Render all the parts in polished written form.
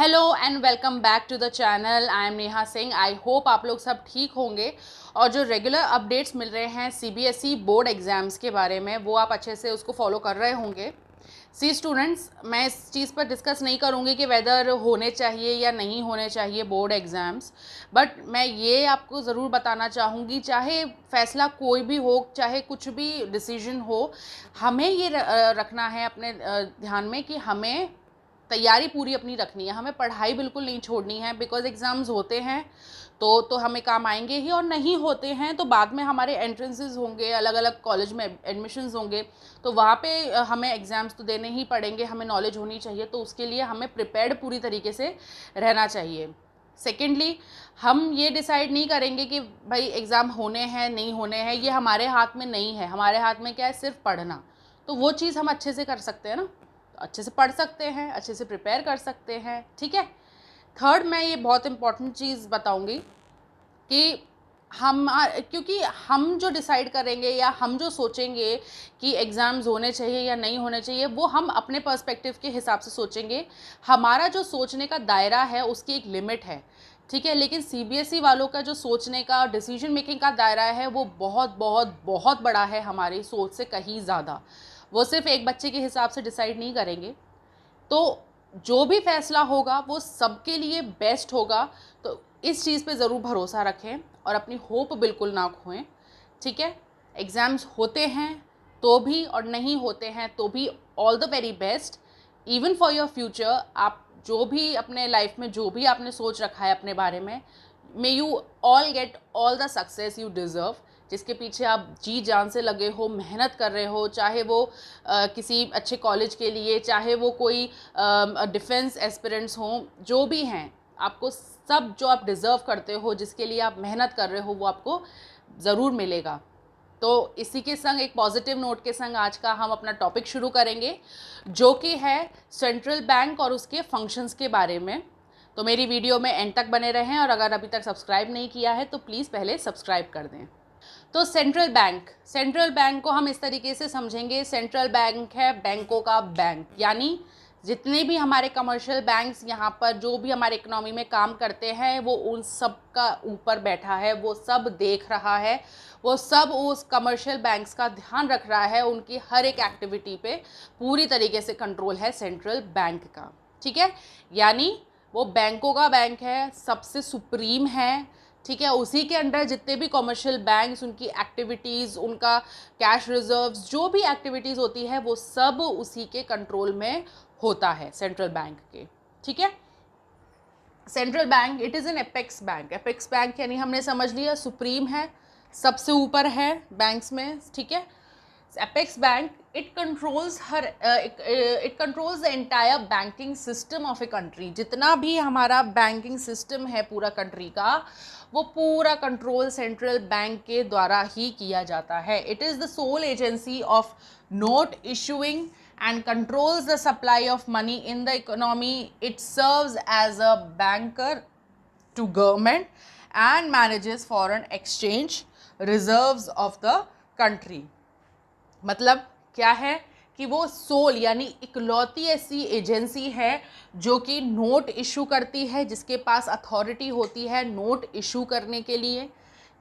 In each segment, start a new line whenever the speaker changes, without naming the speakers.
Hello and welcome back to the channel. I am Neha Singh. I hope आप लोग सब ठीक होंगे और जो रेगुलर अपडेट्स मिल रहे हैं सीबीएसई बोर्ड एग्ज़ाम्स के बारे में वो आप अच्छे से उसको फॉलो कर रहे होंगे। सी स्टूडेंट्स, मैं इस चीज़ पर डिस्कस नहीं करूँगी कि वेदर होने चाहिए या नहीं होने चाहिए बोर्ड एग्ज़ाम्स, बट मैं ये आपको ज़रूर बताना चाहूँगी, चाहे फ़ैसला कोई भी हो, चाहे कुछ भी डिसीजन हो, हमें ये रखना है अपने ध्यान में कि हमें तैयारी पूरी अपनी रखनी है, हमें पढ़ाई बिल्कुल नहीं छोड़नी है। बिकॉज एग्ज़ाम्स होते हैं तो हमें काम आएंगे ही, और नहीं होते हैं तो बाद में हमारे एंट्रेंसेस होंगे, अलग अलग कॉलेज में एडमिशन्स होंगे, तो वहाँ पे हमें एग्ज़ाम्स तो देने ही पड़ेंगे। हमें नॉलेज होनी चाहिए, तो उसके लिए हमें प्रिपेयर्ड पूरी तरीके से रहना चाहिए। सेकेंडली, हम ये डिसाइड नहीं करेंगे कि भाई एग्ज़ाम होने हैं नहीं होने हैं, ये हमारे हाथ में नहीं है। हमारे हाथ में क्या है? सिर्फ पढ़ना। तो वो चीज़ हम अच्छे से कर सकते हैं ना, अच्छे से पढ़ सकते हैं, अच्छे से प्रिपेयर कर सकते हैं। ठीक है। थर्ड, मैं ये बहुत इंपॉर्टेंट चीज़ बताऊंगी कि क्योंकि हम जो डिसाइड करेंगे या हम जो सोचेंगे कि एग्ज़ाम्स होने चाहिए या नहीं होने चाहिए, वो हम अपने पर्सपेक्टिव के हिसाब से सोचेंगे। हमारा जो सोचने का दायरा है उसकी एक लिमिट है, ठीक है। लेकिन सीबीएसई वालों का जो सोचने का, डिसीजन मेकिंग का दायरा है वो बहुत बहुत बहुत बड़ा है, हमारी सोच से कहीं ज़्यादा। वो सिर्फ एक बच्चे के हिसाब से डिसाइड नहीं करेंगे, तो जो भी फैसला होगा वो सबके लिए बेस्ट होगा। तो इस चीज़ पे ज़रूर भरोसा रखें और अपनी होप बिल्कुल ना खोएं। ठीक है। एग्ज़ाम्स होते हैं तो भी और नहीं होते हैं तो भी all the very best, even for your future. आप जो भी अपने लाइफ में जो भी आपने सोच रखा है अपने बारे में, may you all get all the success you deserve. जिसके पीछे आप जी जान से लगे हो, मेहनत कर रहे हो, चाहे वो किसी अच्छे कॉलेज के लिए, चाहे वो कोई डिफेंस एस्पिरेंट्स हों, जो भी हैं, आपको सब जो आप डिज़र्व करते हो, जिसके लिए आप मेहनत कर रहे हो, वो आपको ज़रूर मिलेगा। तो इसी के संग, एक पॉजिटिव नोट के संग, आज का हम अपना टॉपिक शुरू करेंगे, जो कि है सेंट्रल बैंक और उसके फंक्शंस के बारे में। तो मेरी वीडियो में एंड तक बने रहें, और अगर अभी तक सब्सक्राइब नहीं किया है तो प्लीज़ पहले सब्सक्राइब कर दें। तो सेंट्रल बैंक को हम इस तरीके से समझेंगे, सेंट्रल बैंक है बैंकों का बैंक, यानी जितने भी हमारे कमर्शियल बैंक्स यहाँ पर जो भी हमारे इकोनॉमी में काम करते हैं, वो उन सब का ऊपर बैठा है, वो सब देख रहा है, वो सब उस कमर्शियल बैंक्स का ध्यान रख रहा है, उनकी हर एक एक्टिविटी पे पूरी तरीके से कंट्रोल है सेंट्रल बैंक का। ठीक है। यानी वो बैंकों का बैंक है, सबसे सुप्रीम है। ठीक है। उसी के अंडर जितने भी कमर्शियल बैंक्स, उनकी एक्टिविटीज़, उनका कैश रिजर्व्स, जो भी एक्टिविटीज़ होती है, वो सब उसी के कंट्रोल में होता है, सेंट्रल बैंक के। ठीक है। Central bank, it is an apex bank. Apex bank यानी हमने समझ लिया सुप्रीम है, सबसे ऊपर है बैंक्स में। ठीक है। Apex bank, it controls the entire banking system of a country. जितना भी हमारा बैंकिंग सिस्टम है पूरा कंट्री का, वो पूरा कंट्रोल सेंट्रल बैंक के द्वारा ही किया जाता है। It is the sole agency of note issuing and controls the supply of money in the economy. It serves as a banker to government and manages foreign exchange reserves of the country. मतलब क्या है कि वो soul यानी इकलौती ऐसी agency है जो कि नोट इशू करती है, जिसके पास अथॉरिटी होती है नोट इशू करने के लिए।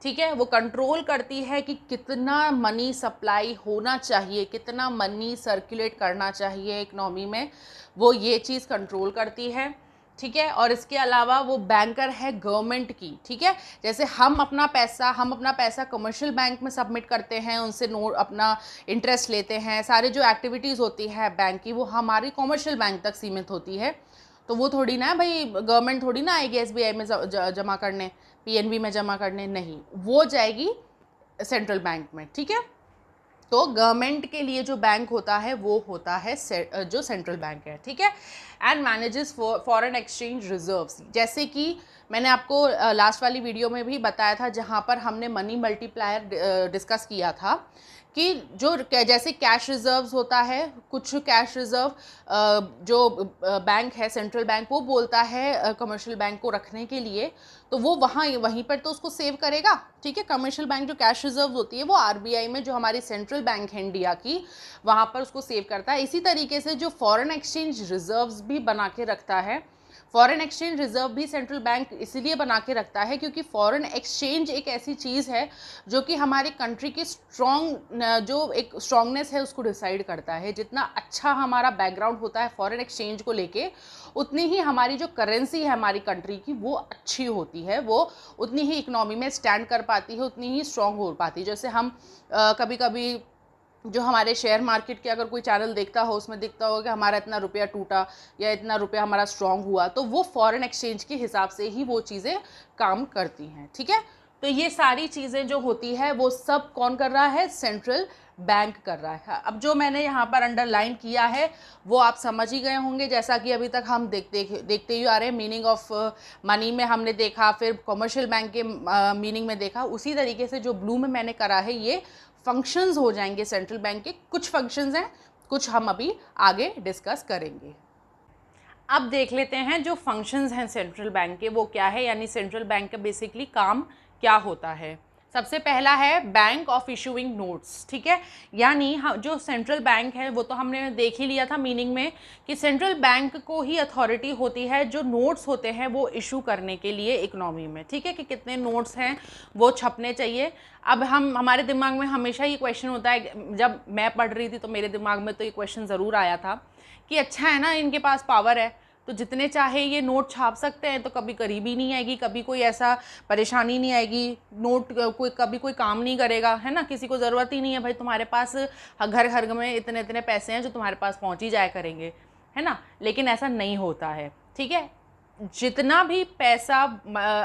ठीक है। वो कंट्रोल करती है कि कितना मनी सप्लाई होना चाहिए, कितना मनी सर्कुलेट करना चाहिए इकनॉमी में, वो ये चीज़ कंट्रोल करती है। ठीक है। और इसके अलावा वो बैंकर है गवर्नमेंट की। ठीक है। जैसे हम अपना पैसा कमर्शियल बैंक में सबमिट करते हैं, उनसे नोट अपना इंटरेस्ट लेते हैं, सारे जो एक्टिविटीज़ होती है बैंक की, वो हमारी कमर्शियल बैंक तक सीमित होती है। तो वो थोड़ी ना भाई, गवर्नमेंट थोड़ी ना आएगी एसबीआई में जमा करने, पीएनबी में जमा करने, नहीं, वो जाएगी सेंट्रल बैंक में। ठीक है। तो गवर्नमेंट के लिए जो बैंक होता है वो होता है जो सेंट्रल बैंक है। ठीक है। And manages foreign exchange reserves, जैसे कि मैंने आपको लास्ट वाली वीडियो में भी बताया था, जहाँ पर हमने मनी मल्टीप्लायर डिस्कस किया था, कि जो जैसे कैश रिजर्व्स होता है, कुछ कैश रिजर्व जो बैंक है सेंट्रल बैंक, वो बोलता है कमर्शियल बैंक को रखने के लिए, तो वो वहीं पर तो उसको सेव करेगा। ठीक है। कमर्शियल बैंक जो कैश रिजर्व होती है वो आरबीआई में, जो हमारी सेंट्रल बैंक है इंडिया की, वहाँ पर उसको सेव करता है। इसी तरीके से जो फॉरेन एक्सचेंज रिजर्व्स भी बना के रखता है, फॉरेन एक्सचेंज रिजर्व भी सेंट्रल बैंक इसीलिए बना के रखता है क्योंकि फॉरेन एक्सचेंज एक ऐसी चीज़ है जो कि हमारी कंट्री की जो एक स्ट्रांगनेस है उसको डिसाइड करता है। जितना अच्छा हमारा बैकग्राउंड होता है फॉरेन एक्सचेंज को लेके, उतनी ही हमारी जो करेंसी है हमारी कंट्री की वो अच्छी होती है, वो उतनी ही इकोनॉमी में स्टैंड कर पाती है, उतनी ही स्ट्रांग हो पाती है। जैसे हम कभी कभी जो हमारे शेयर मार्केट के अगर कोई चैनल देखता हो उसमें दिखता हो कि हमारा इतना रुपया टूटा या इतना रुपया हमारा स्ट्रांग हुआ, तो वो फॉरेन एक्सचेंज के हिसाब से ही वो चीज़ें काम करती हैं। ठीक है, तो ये सारी चीज़ें जो होती है वो सब कौन कर रहा है? सेंट्रल बैंक कर रहा है। अब जो मैंने यहाँ पर अंडरलाइन किया है वो आप समझ ही गए होंगे, जैसा कि अभी तक हम देखते ही आ रहे हैं। मीनिंग ऑफ मनी में हमने देखा, फिर कॉमर्शियल बैंक के मीनिंग में देखा, उसी तरीके से जो ब्लू में मैंने करा है ये फंक्शंस हो जाएंगे सेंट्रल बैंक के। कुछ फंक्शंस हैं, कुछ हम अभी आगे डिस्कस करेंगे। अब देख लेते हैं जो फंक्शंस हैं सेंट्रल बैंक के वो क्या है, यानी सेंट्रल बैंक का बेसिकली काम क्या होता है। सबसे पहला है बैंक ऑफ इशूइंग नोट्स। ठीक है, यानी जो सेंट्रल बैंक है वो तो हमने देख ही लिया था मीनिंग में कि सेंट्रल बैंक को ही अथॉरिटी होती है जो नोट्स होते हैं वो इशू करने के लिए इकोनॉमी में। ठीक है, कि कितने नोट्स हैं वो छपने चाहिए। अब हमारे दिमाग में हमेशा ये क्वेश्चन होता है, जब मैं पढ़ रही थी तो मेरे दिमाग में तो ये क्वेश्चन ज़रूर आया था कि अच्छा है ना, इनके पास पावर है तो जितने चाहे ये नोट छाप सकते हैं, तो कभी गरीबी नहीं आएगी, कभी कोई ऐसा परेशानी नहीं आएगी, नोट कभी कोई काम नहीं करेगा, है ना। किसी को ज़रूरत ही नहीं है भाई, तुम्हारे पास घर घर में इतने इतने पैसे हैं जो तुम्हारे पास पहुंच ही जाया करेंगे, है ना। लेकिन ऐसा नहीं होता है। ठीक है, जितना भी पैसा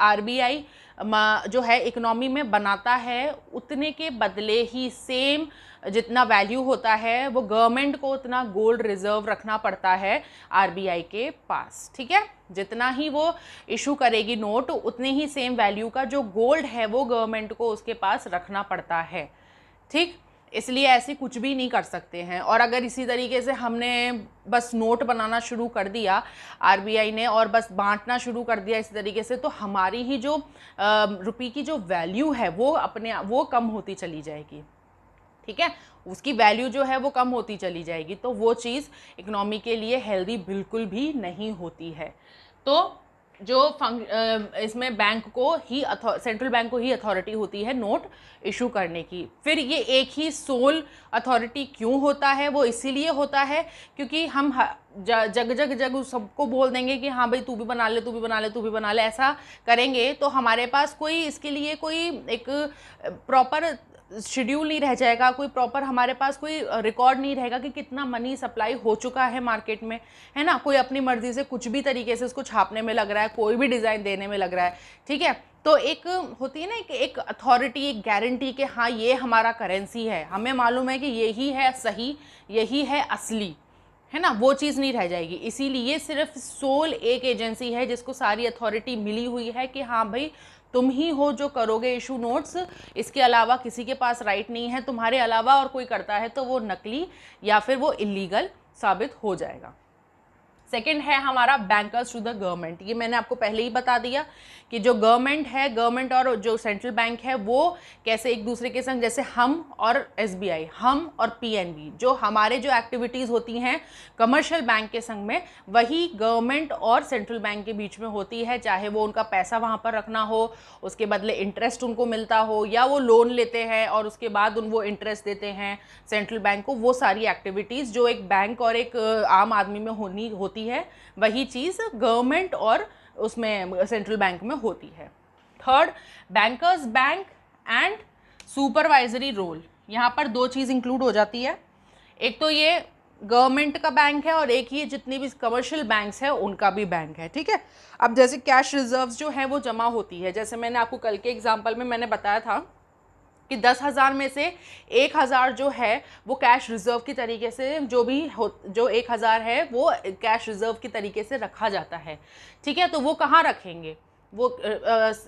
आरबीआई जो है इकोनॉमी में बनाता है उतने के बदले ही सेम जितना वैल्यू होता है वो गवर्नमेंट को उतना गोल्ड रिजर्व रखना पड़ता है आरबीआई के पास। ठीक है, जितना ही वो इशू करेगी नोट उतनी ही सेम वैल्यू का जो गोल्ड है वो गवर्नमेंट को उसके पास रखना पड़ता है। ठीक, इसलिए ऐसे कुछ भी नहीं कर सकते हैं। और अगर इसी तरीके से हमने बस नोट बनाना शुरू कर दिया आरबीआई ने और बस बांटना शुरू कर दिया इसी तरीके से, तो हमारी ही जो रुपये की जो वैल्यू है वो कम होती चली जाएगी। ठीक है, उसकी वैल्यू जो है वो कम होती चली जाएगी, तो वो चीज़ इकोनॉमी के लिए हेल्दी बिल्कुल भी नहीं होती है। तो जो इसमें बैंक को ही सेंट्रल बैंक को ही अथॉरिटी होती है नोट इशू करने की। फिर ये एक ही सोल अथॉरिटी क्यों होता है? वो इसीलिए होता है क्योंकि हम जग सबको बोल देंगे कि हाँ भाई तू भी बना ले, तू भी बना ले, तू भी बना ले। ऐसा करेंगे तो हमारे पास कोई इसके लिए कोई एक प्रॉपर शेड्यूल नहीं रह जाएगा, कोई प्रॉपर हमारे पास कोई रिकॉर्ड नहीं रहेगा कि कितना मनी सप्लाई हो चुका है मार्केट में, है ना। कोई अपनी मर्जी से कुछ भी तरीके से उसको छापने में लग रहा है, कोई भी डिज़ाइन देने में लग रहा है। ठीक है, तो एक होती है ना कि एक अथॉरिटी, एक गारंटी कि हाँ ये हमारा करेंसी है, हमें मालूम है कि यही है सही, यही है असली, है ना, वो चीज़ नहीं रह जाएगी। इसीलिए सिर्फ सोल एक एजेंसी है जिसको सारी अथॉरिटी मिली हुई है कि हाँ भाई तुम ही हो जो करोगे इशू नोट्स, इसके अलावा किसी के पास राइट नहीं है। तुम्हारे अलावा और कोई करता है तो वो नकली या फिर वो इलीगल साबित हो जाएगा। सेकंड है हमारा बैंकर्स टू द गवर्नमेंट। ये मैंने आपको पहले ही बता दिया कि जो गवर्नमेंट है, गवर्नमेंट और जो सेंट्रल बैंक है वो कैसे एक दूसरे के संग, जैसे हम और एसबीआई, हम और पीएनबी, जो हमारे जो एक्टिविटीज़ होती हैं कमर्शियल बैंक के संग में, वही गवर्नमेंट और सेंट्रल बैंक के बीच में होती है। चाहे वो उनका पैसा वहाँ पर रखना हो, उसके बदले इंटरेस्ट उनको मिलता हो, या वो लोन लेते हैं और उसके बाद वो इंटरेस्ट देते हैं सेंट्रल बैंक को, वो सारी एक्टिविटीज़ जो एक बैंक और एक आम आदमी में होती है, वही चीज़ गवर्नमेंट और उसमें सेंट्रल बैंक में होती है। Third, bankers bank and supervisory role. यहाँ पर दो चीज़ इंक्लूड हो जाती है, एक तो ये गवर्नमेंट का बैंक है और एक ही जितनी भी कमर्शियल बैंक्स है उनका भी बैंक है। ठीक है, अब जैसे कैश रिजर्व्स जो है वो जमा होती है, जैसे मैंने आपको कल के एग्जाम्पल में मैंने बताया था कि 10,000 में से 1,000 जो है वो कैश रिजर्व की तरीके से जो 1,000 है वो कैश रिजर्व की तरीके से रखा जाता है। ठीक है, तो वो कहाँ रखेंगे? वो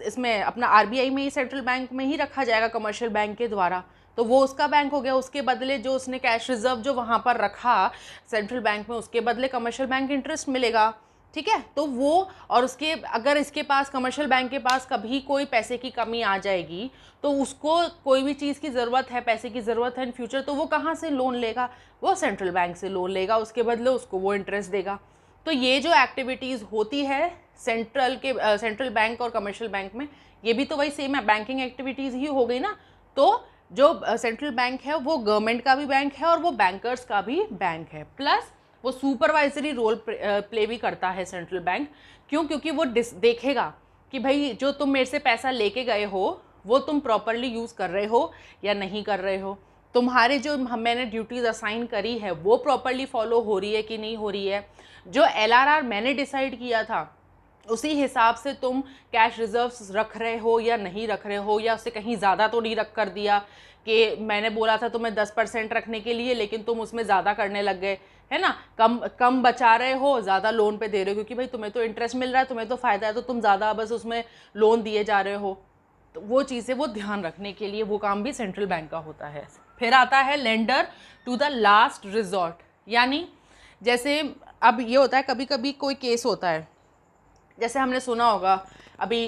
इसमें अपना आरबीआई में ही, सेंट्रल बैंक में ही रखा जाएगा कमर्शियल बैंक के द्वारा, तो वो उसका बैंक हो गया। उसके बदले जो उसने कैश रिजर्व जो वहाँ पर रखा सेंट्रल बैंक में, उसके बदले कमर्शियल बैंक इंटरेस्ट मिलेगा। ठीक है, तो वो और उसके अगर इसके पास कमर्शियल बैंक के पास कभी कोई पैसे की कमी आ जाएगी तो उसको कोई भी चीज़ की ज़रूरत है, पैसे की ज़रूरत है इन फ्यूचर, तो वो कहाँ से लोन लेगा? वो सेंट्रल बैंक से लोन लेगा, उसके बदले उसको वो इंटरेस्ट देगा। तो ये जो एक्टिविटीज़ होती है सेंट्रल बैंक और कमर्शियल बैंक में, ये भी तो वही सेम है, बैंकिंग एक्टिविटीज़ ही हो गई ना। तो जो सेंट्रल बैंक है वो गवर्नमेंट का भी बैंक है और वो बैंकर्स का भी बैंक है, प्लस वो सुपरवाइजरी रोल प्ले भी करता है सेंट्रल बैंक। क्यों? क्योंकि वो देखेगा कि भाई जो तुम मेरे से पैसा लेके गए हो वो तुम प्रॉपरली यूज़ कर रहे हो या नहीं कर रहे हो, तुम्हारे जो मैंने ड्यूटीज़ असाइन करी है वो प्रॉपरली फॉलो हो रही है कि नहीं हो रही है, जो LRR मैंने डिसाइड किया था उसी हिसाब से तुम कैश रिजर्व्स रख रहे हो या नहीं रख रहे हो, या उससे कहीं ज़्यादा तो नहीं रख कर दिया कि मैंने बोला था तुम्हें 10% रखने के लिए लेकिन तुम उसमें ज़्यादा करने लग गए, है ना। कम बचा रहे हो, ज़्यादा लोन पे दे रहे हो, क्योंकि भाई तुम्हें तो इंटरेस्ट मिल रहा है, तुम्हें तो फ़ायदा है, तो तुम ज़्यादा बस उसमें लोन दिए जा रहे हो। तो वो चीज़ें वो ध्यान रखने के लिए वो काम भी सेंट्रल बैंक का होता है। फिर आता है lender to the last resort, यानी जैसे अब ये होता है कभी कभी कोई केस होता है, जैसे हमने सुना होगा अभी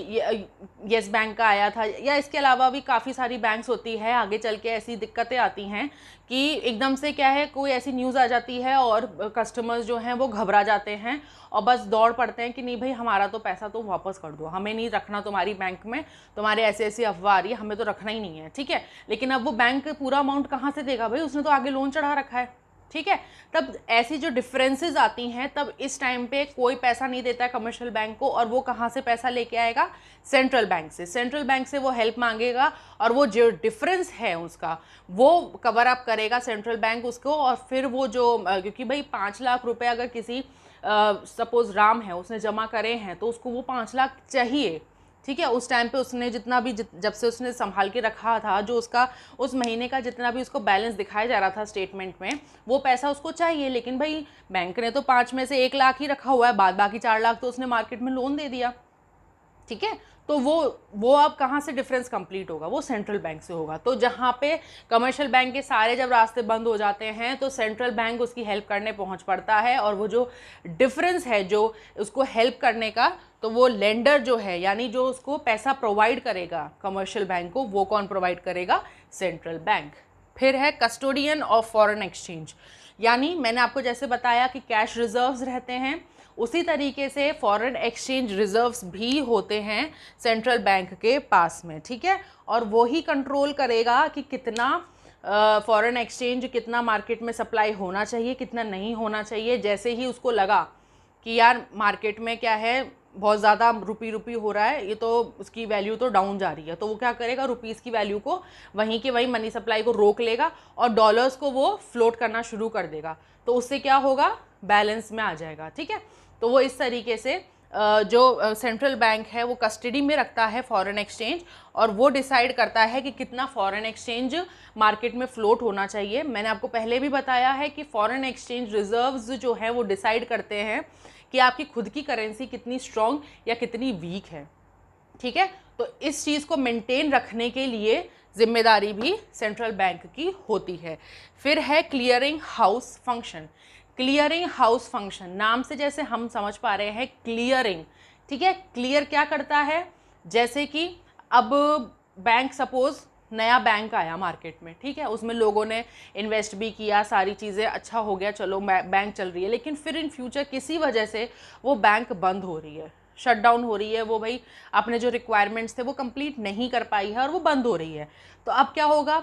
येस बैंक का आया था, या इसके अलावा भी काफ़ी सारी बैंक्स होती है, आगे चल के ऐसी दिक्कतें आती हैं कि एकदम से क्या है कोई ऐसी न्यूज़ आ जाती है और कस्टमर्स जो हैं वो घबरा जाते हैं और बस दौड़ पड़ते हैं कि नहीं भाई हमारा तो पैसा तो वापस कर दो, हमें नहीं रखना तुम्हारी बैंक में, तुम्हारे ऐसे ऐसी अफवाह आ रही है, हमें तो रखना ही नहीं है, ठीक है। लेकिन अब वो बैंक पूरा अमाउंट कहाँ से देगा भाई, उसने तो आगे लोन चढ़ा रखा है, ठीक है। तब ऐसी जो डिफरेंसेस आती हैं तब इस टाइम पे कोई पैसा नहीं देता है कमर्शियल बैंक को, और वो कहाँ से पैसा लेके आएगा, सेंट्रल बैंक से। सेंट्रल बैंक से वो हेल्प मांगेगा और वो जो डिफरेंस है उसका वो कवर अप करेगा सेंट्रल बैंक उसको। और फिर वो जो क्योंकि भाई 5 लाख रुपए अगर किसी सपोज राम है उसने जमा करे हैं तो उसको वो 5 लाख चाहिए, ठीक है। उस टाइम पे उसने जितना भी जब से उसने संभाल के रखा था, जो उसका उस महीने का जितना भी उसको बैलेंस दिखाया जा रहा था स्टेटमेंट में, वो पैसा उसको चाहिए। लेकिन भाई बैंक ने तो 5 में से 1 लाख ही रखा हुआ है, बाद बाकी 4 लाख तो उसने मार्केट में लोन दे दिया, ठीक है। तो वो अब कहाँ से डिफरेंस कंप्लीट होगा, वो सेंट्रल बैंक से होगा। तो जहाँ पे कमर्शियल बैंक के सारे जब रास्ते बंद हो जाते हैं तो सेंट्रल बैंक उसकी हेल्प करने पहुँच पड़ता है, और वो जो डिफरेंस है जो उसको हेल्प करने का, तो वो लेंडर जो है यानी जो उसको पैसा प्रोवाइड करेगा कमर्शियल बैंक को, वो कौन प्रोवाइड करेगा, सेंट्रल बैंक। फिर है कस्टोडियन ऑफ फॉरेन एक्सचेंज, यानी मैंने आपको जैसे बताया कि कैश रिजर्व्स रहते हैं, उसी तरीके से फॉरेन एक्सचेंज रिजर्व्स भी होते हैं सेंट्रल बैंक के पास में, ठीक है। और वो ही कंट्रोल करेगा कि कितना फॉरेन एक्सचेंज, कितना मार्केट में सप्लाई होना चाहिए, कितना नहीं होना चाहिए। जैसे ही उसको लगा कि यार मार्केट में क्या है बहुत ज़्यादा रुपी हो रहा है, ये तो उसकी वैल्यू तो डाउन जा रही है, तो वो क्या करेगा, रुपीज़ की वैल्यू को वहीं के वहीं मनी सप्लाई को रोक लेगा और डॉलर्स को वो फ्लोट करना शुरू कर देगा। तो उससे क्या होगा, बैलेंस में आ जाएगा, ठीक है। तो वो इस तरीके से जो सेंट्रल बैंक है वो कस्टडी में रखता है फॉरेन एक्सचेंज, और वो डिसाइड करता है कि कितना फॉरेन एक्सचेंज मार्केट में फ्लोट होना चाहिए। मैंने आपको पहले भी बताया है कि फॉरेन एक्सचेंज रिजर्व्स जो है वो डिसाइड करते हैं कि आपकी खुद की करेंसी कितनी स्ट्रॉन्ग या कितनी वीक है, ठीक है। तो इस चीज़ को मेंटेन रखने के लिए जिम्मेदारी भी सेंट्रल बैंक की होती है। फिर है clearing house function. Clearing house function, नाम से जैसे हम समझ पा रहे हैं क्लियरिंग, ठीक है। क्लियर क्या करता है, जैसे कि अब बैंक सपोज नया बैंक आया मार्केट में, ठीक है, उसमें लोगों ने इन्वेस्ट भी किया, सारी चीज़ें अच्छा हो गया, चलो बैंक चल रही है, लेकिन फिर इन फ्यूचर किसी वजह से वो बैंक बंद हो रही है, शट डाउन हो रही है, वो भाई अपने जो रिक्वायरमेंट्स थे वो कंप्लीट नहीं कर पाई है और वो बंद हो रही है। तो अब क्या होगा,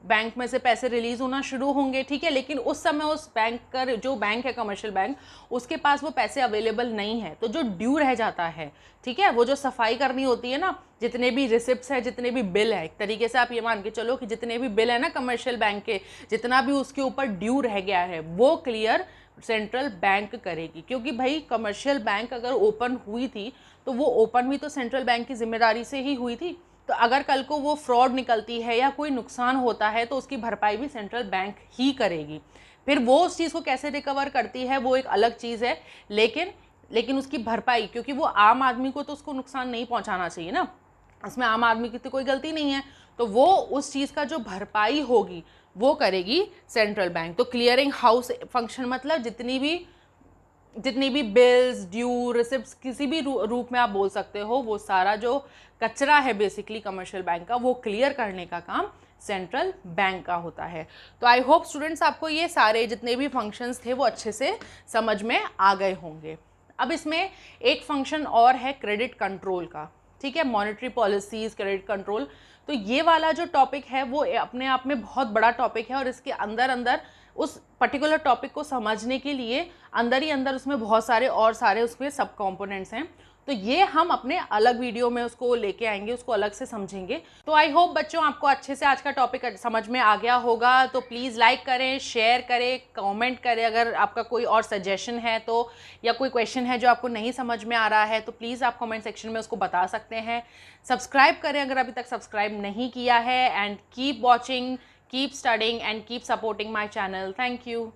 बैंक में से पैसे रिलीज होना शुरू होंगे, ठीक है, लेकिन उस समय उस बैंक का जो बैंक है कमर्शियल बैंक, उसके पास वो पैसे अवेलेबल नहीं है। तो जो ड्यू रह जाता है, ठीक है, वो जो सफाई करनी होती है ना, जितने भी रिसिप्ट्स है, जितने भी बिल है, एक तरीके से आप ये मान के चलो कि जितने भी बिल है ना कमर्शियल बैंक के, जितना भी उसके ऊपर ड्यू रह गया है वो क्लियर सेंट्रल बैंक करेगी। क्योंकि भाई कमर्शियल बैंक अगर ओपन हुई थी तो वो ओपन भी तो सेंट्रल बैंक की जिम्मेदारी से ही हुई थी। तो अगर कल को वो फ्रॉड निकलती है या कोई नुकसान होता है तो उसकी भरपाई भी सेंट्रल बैंक ही करेगी। फिर वो उस चीज़ को कैसे रिकवर करती है वो एक अलग चीज़ है, लेकिन उसकी भरपाई, क्योंकि वो आम आदमी को तो उसको नुकसान नहीं पहुंचाना चाहिए ना, उसमें आम आदमी की तो कोई गलती नहीं है, तो वो उस चीज़ का जो भरपाई होगी वो करेगी सेंट्रल बैंक। तो क्लियरिंग हाउस फंक्शन मतलब जितनी भी बिल्स, ड्यू, रिसिप्ट्स, किसी भी रूप में आप बोल सकते हो, वो सारा जो कचरा है बेसिकली कमर्शियल बैंक का, वो क्लियर करने का काम सेंट्रल बैंक का होता है। तो आई होप स्टूडेंट्स आपको ये सारे जितने भी फंक्शंस थे वो अच्छे से समझ में आ गए होंगे। अब इसमें एक फंक्शन और है क्रेडिट कंट्रोल का, ठीक है, मॉनेटरी पॉलिसीज़, क्रेडिट कंट्रोल। तो ये वाला जो टॉपिक है वो अपने आप में बहुत बड़ा टॉपिक है और इसके अंदर अंदर उस पर्टिकुलर टॉपिक को समझने के लिए अंदर ही अंदर उसमें बहुत सारे और सारे उसमें सब कंपोनेंट्स हैं। तो ये हम अपने अलग वीडियो में उसको लेके आएंगे, उसको अलग से समझेंगे। तो आई होप बच्चों आपको अच्छे से आज का टॉपिक समझ में आ गया होगा। तो प्लीज़ लाइक करें, शेयर करें, कमेंट करें। अगर आपका कोई और सजेशन है तो, या कोई क्वेश्चन है जो आपको नहीं समझ में आ रहा है तो प्लीज़ आप कमेंट सेक्शन में उसको बता सकते हैं। सब्सक्राइब करें अगर अभी तक सब्सक्राइब नहीं किया है। And keep watching, keep studying and keep supporting my channel. Thank you.